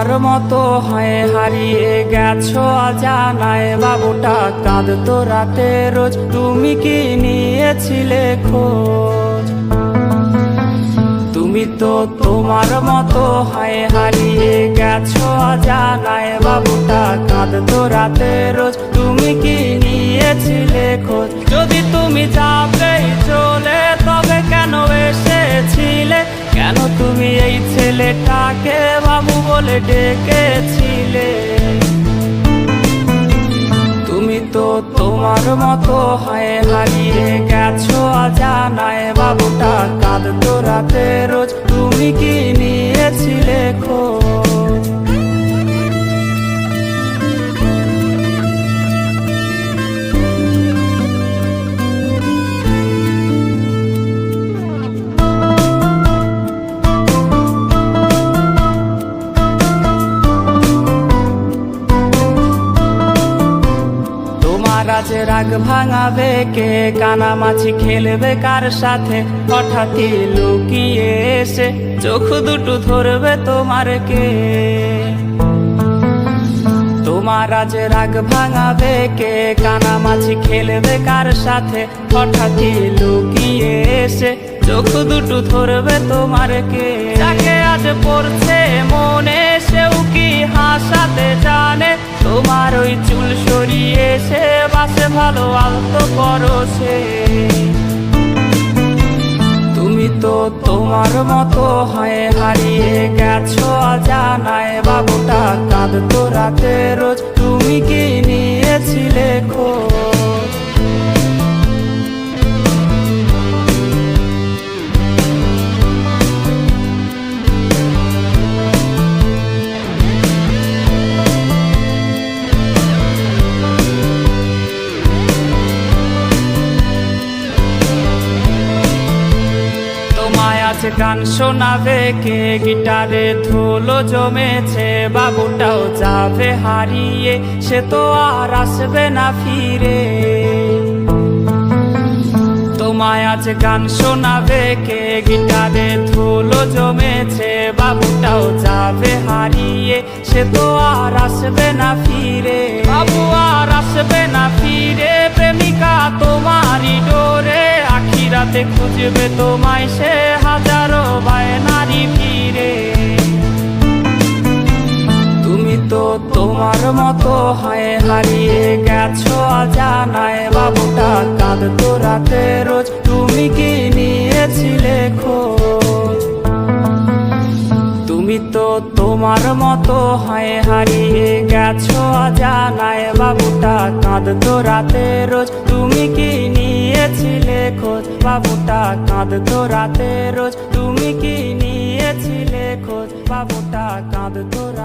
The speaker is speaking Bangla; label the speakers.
Speaker 1: তোমার মতো হয়ে হারিয়ে গেছো অজানায়, বাবুটা কাঁদতো রাতে রোজ, তুমি কি নিয়েছিলে খোঁজ? তুমি তো তোমার মতো হয়ে হারিয়ে গেছো অজানায়, বাবুটা কাঁদতো রাতে রোজ, তুমি কি নিয়েছিলে খোঁজ? যদি তুমি যাবেই চলে তবে কেন এসেছিলে? কেন তুমি এই ছেলেটাকে বাবু বলে ডেকেছিলে? তুমি তো তোমার মতো হয়ে হারিয়ে গেছো অজানায়, বাবুটা কাঁদতো রাতে রোজ, তুমি কি নিয়েছিলে খোঁজ? আজ রাগ ভাঙাবে কে? কানামাছি খেলবে কার সাথে? হঠাৎই লুকিয়ে এসে চোখ দুটো ধরবে তোমার কে? তোমার আজ রাগ ভাঙাবে কে? কানামাছি খেলবে কার সাথে? হঠাৎই লুকিয়ে এসে চোখ দুটো ধরবে তোমার কে? যাকে আজ পড়ছে মনে সেও কি হাসাতে জানে? তোমার ওই চুল সরিয়ে সে বাসে ভালো আলতো পরশে। তুমি তো তোমার মতো হয়ে হারিয়ে গেছো অজানায়, বাবুটা কাঁদতো রাতে রোজ, তুমি কি নিয়েছিলে খোঁজ? আজ গান শোনাবে কে? গিটারে ধুলো জমেছে, বাবুটাও যাবে হারিয়ে, সে তো আর আসবে না ফিরে। তোমায় আজ গান শোনাবে কে? গিটারে ধুলো জমেছে, বাবুটাও যাবে হারিয়ে, সে তো আর আসবে না ফিরে। বাবু আর আসবে না ফিরে, প্রেমিকা তোমারই ডোরে, আখিরাতে খুঁজবে তোমায় সে হাজারো বায়নারি ফিরে। তুমি তো তোমার মতো হয়ে হারিয়ে গেছো অজানায়, বাবুটা কাঁদতো রাতে রোজ, তুমি কি নিয়েছিলে খোঁজ? তুমি তো তোমার মতো হয়ে হারিয়ে গেছো অজানায়, বাবুটা কাঁদতো রাতে রোজ, তুমি কি নিয়েছিলে খোঁজ? বাবুটা কাঁদতো রাতে রোজ, তুমি কি নিয়েছিলে খোঁজ? বাবুটা কাঁদতো রাতে